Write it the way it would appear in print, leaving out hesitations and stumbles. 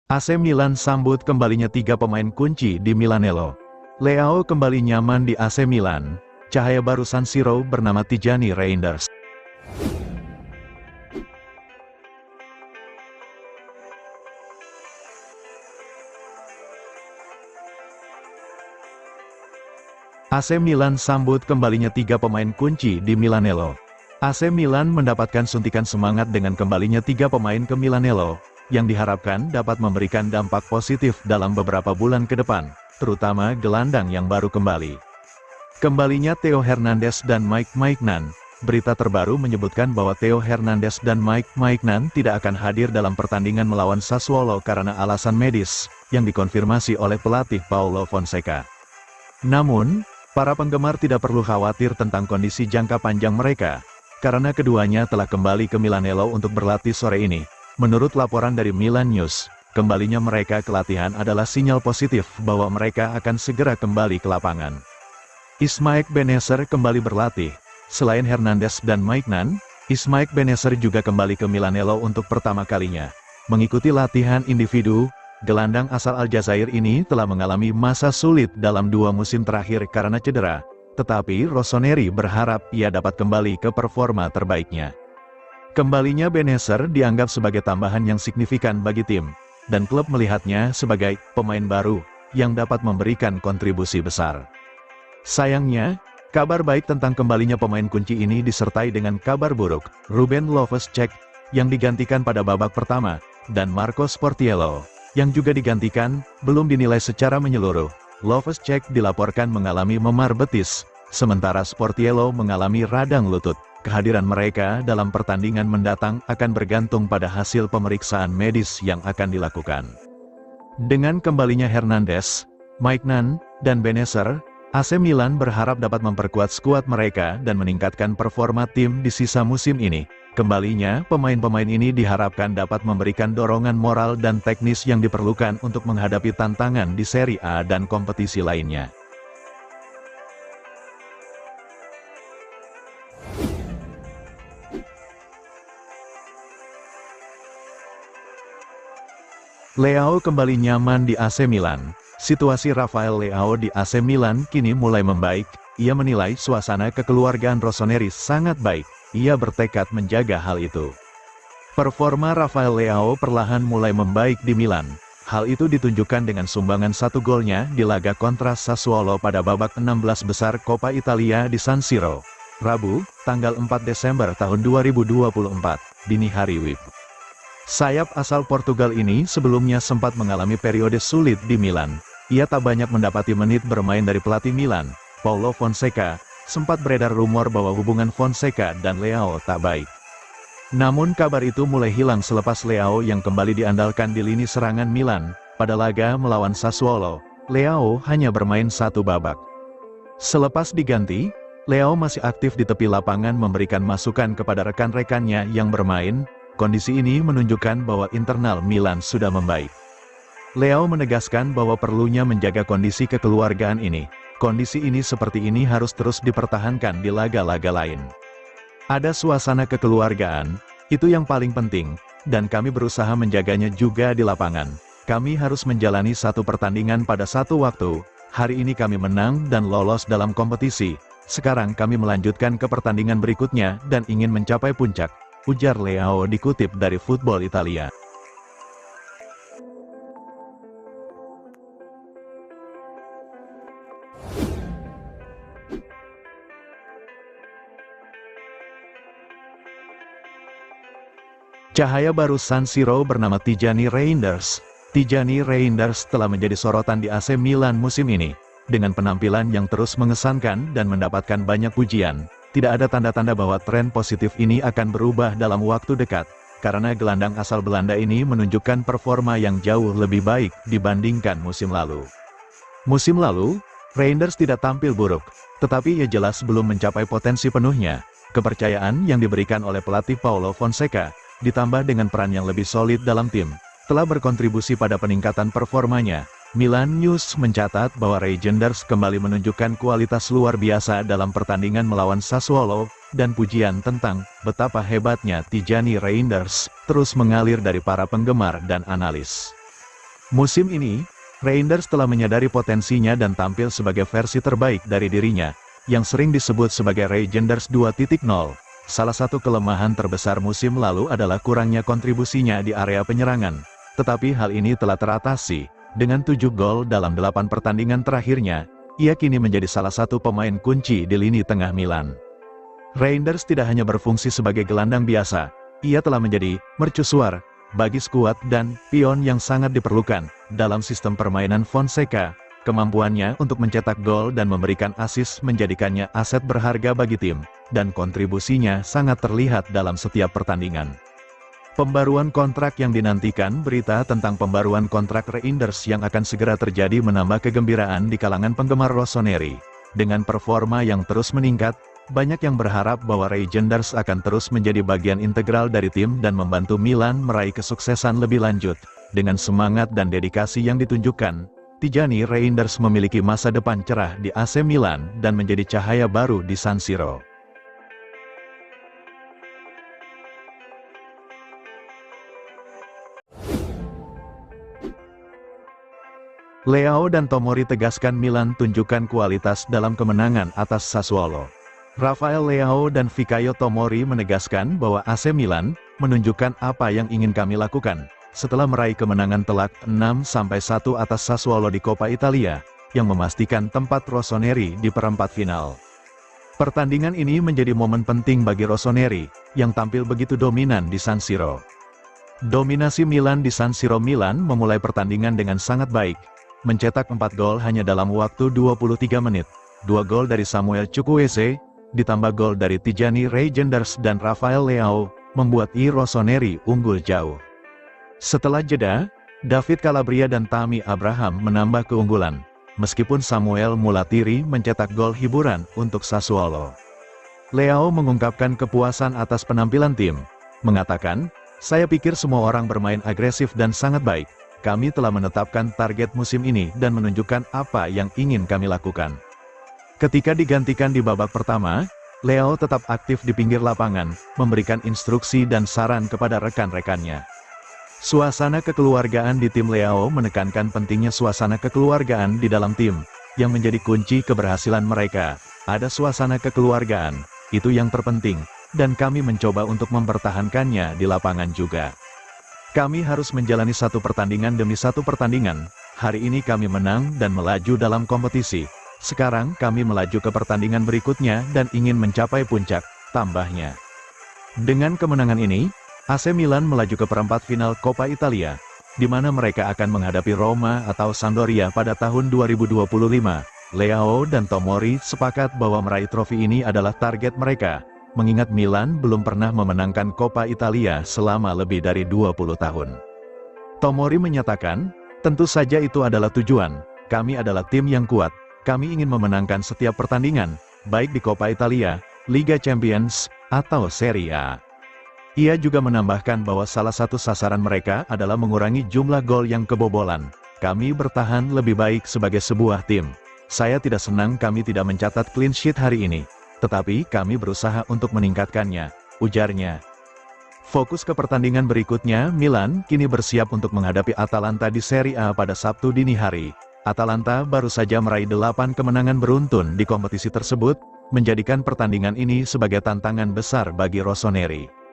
AC Milan sambut kembalinya 3 pemain kunci di Milanello. Leao kembali nyaman di AC Milan. Cahaya baru San Siro bernama Tijani Reinders. AC Milan sambut kembalinya 3 pemain kunci di Milanello. AC Milan mendapatkan suntikan semangat dengan kembalinya 3 pemain ke Milanello, yang diharapkan dapat memberikan dampak positif dalam beberapa bulan ke depan, terutama gelandang yang baru kembali. Kembalinya Theo Hernandez dan Mike Maignan. Berita terbaru menyebutkan bahwa Theo Hernandez dan Mike Maignan tidak akan hadir dalam pertandingan melawan Sassuolo karena alasan medis, yang dikonfirmasi oleh pelatih Paulo Fonseca. Namun, para penggemar tidak perlu khawatir tentang kondisi jangka panjang mereka, karena keduanya telah kembali ke Milanello untuk berlatih sore ini. Menurut laporan dari Milan News, kembalinya mereka ke latihan adalah sinyal positif bahwa mereka akan segera kembali ke lapangan. Ismaik Benecer kembali berlatih. Selain Hernandez dan Maignan, Ismaik Benecer juga kembali ke Milanello untuk pertama kalinya. Mengikuti latihan individu, gelandang asal Aljazair ini telah mengalami masa sulit dalam 2 musim terakhir karena cedera, tetapi Rossoneri berharap ia dapat kembali ke performa terbaiknya. Kembalinya Benecer dianggap sebagai tambahan yang signifikan bagi tim, dan klub melihatnya sebagai pemain baru yang dapat memberikan kontribusi besar. Sayangnya, kabar baik tentang kembalinya pemain kunci ini disertai dengan kabar buruk. Ruben Loftus-Cheek yang digantikan pada babak pertama, dan Marco Sportiello yang juga digantikan, belum dinilai secara menyeluruh. Loftus-Cheek dilaporkan mengalami memar betis, sementara Sportiello mengalami radang lutut. Kehadiran mereka dalam pertandingan mendatang akan bergantung pada hasil pemeriksaan medis yang akan dilakukan. Dengan kembalinya Hernandez, Maignan, dan Benecer, AC Milan berharap dapat memperkuat skuad mereka dan meningkatkan performa tim di sisa musim ini. Kembalinya, pemain-pemain ini diharapkan dapat memberikan dorongan moral dan teknis yang diperlukan untuk menghadapi tantangan di Serie A dan kompetisi lainnya. Leao kembali nyaman di AC Milan. Situasi Rafael Leao di AC Milan kini mulai membaik. Ia menilai suasana kekeluargaan Rossoneri sangat baik. Ia bertekad menjaga hal itu. Performa Rafael Leao perlahan mulai membaik di Milan. Hal itu ditunjukkan dengan sumbangan 1 golnya di laga kontra Sassuolo pada babak 16 besar Coppa Italia di San Siro, Rabu, tanggal 4 Desember tahun 2024, dini hari WIB. Sayap asal Portugal ini sebelumnya sempat mengalami periode sulit di Milan. Ia tak banyak mendapati menit bermain dari pelatih Milan, Paulo Fonseca. Sempat beredar rumor bahwa hubungan Fonseca dan Leao tak baik. Namun kabar itu mulai hilang selepas Leao yang kembali diandalkan di lini serangan Milan. Pada laga melawan Sassuolo, Leao hanya bermain 1 babak. Selepas diganti, Leao masih aktif di tepi lapangan memberikan masukan kepada rekan-rekannya yang bermain. Kondisi ini menunjukkan bahwa internal Milan sudah membaik. Leao menegaskan bahwa perlunya menjaga kondisi kekeluargaan ini. Kondisi ini seperti ini harus terus dipertahankan di laga-laga lain. Ada suasana kekeluargaan, itu yang paling penting, dan kami berusaha menjaganya juga di lapangan. Kami harus menjalani 1 pertandingan pada 1 waktu. Hari ini kami menang dan lolos dalam kompetisi. Sekarang kami melanjutkan ke pertandingan berikutnya dan ingin mencapai puncak, ujar Leao dikutip dari Football Italia. Cahaya baru San Siro bernama Tijani Reinders. Tijani Reinders telah menjadi sorotan di AC Milan musim ini. Dengan penampilan yang terus mengesankan dan mendapatkan banyak pujian, tidak ada tanda-tanda bahwa tren positif ini akan berubah dalam waktu dekat, karena gelandang asal Belanda ini menunjukkan performa yang jauh lebih baik dibandingkan musim lalu. Musim lalu, Reinders tidak tampil buruk, tetapi ia jelas belum mencapai potensi penuhnya. Kepercayaan yang diberikan oleh pelatih Paulo Fonseca, ditambah dengan peran yang lebih solid dalam tim, telah berkontribusi pada peningkatan performanya. Milan News mencatat bahwa Reinders kembali menunjukkan kualitas luar biasa dalam pertandingan melawan Sassuolo, dan pujian tentang betapa hebatnya Tijani Reinders terus mengalir dari para penggemar dan analis. Musim ini, Reinders telah menyadari potensinya dan tampil sebagai versi terbaik dari dirinya, yang sering disebut sebagai Regenders 2.0. Salah satu kelemahan terbesar musim lalu adalah kurangnya kontribusinya di area penyerangan, tetapi hal ini telah teratasi. Dengan 7 gol dalam 8 pertandingan terakhirnya, ia kini menjadi salah satu pemain kunci di lini tengah Milan. Reinders tidak hanya berfungsi sebagai gelandang biasa, ia telah menjadi mercusuar bagi skuad dan pion yang sangat diperlukan dalam sistem permainan Fonseca. Kemampuannya untuk mencetak gol dan memberikan assist menjadikannya aset berharga bagi tim, dan kontribusinya sangat terlihat dalam setiap pertandingan. Pembaruan kontrak yang dinantikan. Berita tentang pembaruan kontrak Reinders yang akan segera terjadi menambah kegembiraan di kalangan penggemar Rossoneri. Dengan performa yang terus meningkat, banyak yang berharap bahwa Regenders akan terus menjadi bagian integral dari tim dan membantu Milan meraih kesuksesan lebih lanjut. Dengan semangat dan dedikasi yang ditunjukkan, Tijani Reinders memiliki masa depan cerah di AC Milan dan menjadi cahaya baru di San Siro. Leao dan Tomori tegaskan Milan tunjukkan kualitas dalam kemenangan atas Sassuolo. Rafael Leao dan Fikayo Tomori menegaskan bahwa AC Milan menunjukkan apa yang ingin kami lakukan setelah meraih kemenangan telak 6-1 atas Sassuolo di Coppa Italia, yang memastikan tempat Rossoneri di perempat final. Pertandingan ini menjadi momen penting bagi Rossoneri, yang tampil begitu dominan di San Siro. Dominasi Milan di San Siro. Milan memulai pertandingan dengan sangat baik, mencetak 4 gol hanya dalam waktu 23 menit. 2 gol dari Samuel Chukwueze, ditambah gol dari Tijani Regenders dan Rafael Leao, membuat Rossoneri unggul jauh. Setelah jeda, David Calabria dan Tammy Abraham menambah keunggulan, meskipun Samuel Mulatiri mencetak gol hiburan untuk Sassuolo. Leao mengungkapkan kepuasan atas penampilan tim, mengatakan, "Saya pikir semua orang bermain agresif dan sangat baik. Kami telah menetapkan target musim ini dan menunjukkan apa yang ingin kami lakukan." Ketika digantikan di babak pertama, Leao tetap aktif di pinggir lapangan, memberikan instruksi dan saran kepada rekan-rekannya. Suasana kekeluargaan di tim. Leao menekankan pentingnya suasana kekeluargaan di dalam tim, yang menjadi kunci keberhasilan mereka. Ada suasana kekeluargaan, itu yang terpenting, dan kami mencoba untuk mempertahankannya di lapangan juga. Kami harus menjalani satu pertandingan demi satu pertandingan. Hari ini kami menang dan melaju dalam kompetisi. Sekarang kami melaju ke pertandingan berikutnya dan ingin mencapai puncak, tambahnya. Dengan kemenangan ini, AC Milan melaju ke perempat final Coppa Italia, di mana mereka akan menghadapi Roma atau Sampdoria pada tahun 2025. Leao dan Tomori sepakat bahwa meraih trofi ini adalah target mereka, mengingat Milan belum pernah memenangkan Coppa Italia selama lebih dari 20 tahun. Tomori menyatakan, "Tentu saja itu adalah tujuan. Kami adalah tim yang kuat. Kami ingin memenangkan setiap pertandingan, baik di Coppa Italia, Liga Champions, atau Serie A." Ia juga menambahkan bahwa salah satu sasaran mereka adalah mengurangi jumlah gol yang kebobolan. "Kami bertahan lebih baik sebagai sebuah tim. Saya tidak senang kami tidak mencatat clean sheet hari ini, tetapi kami berusaha untuk meningkatkannya," ujarnya. Fokus ke pertandingan berikutnya. Milan kini bersiap untuk menghadapi Atalanta di Serie A pada Sabtu dini hari. Atalanta baru saja meraih 8 kemenangan beruntun di kompetisi tersebut, menjadikan pertandingan ini sebagai tantangan besar bagi Rossoneri.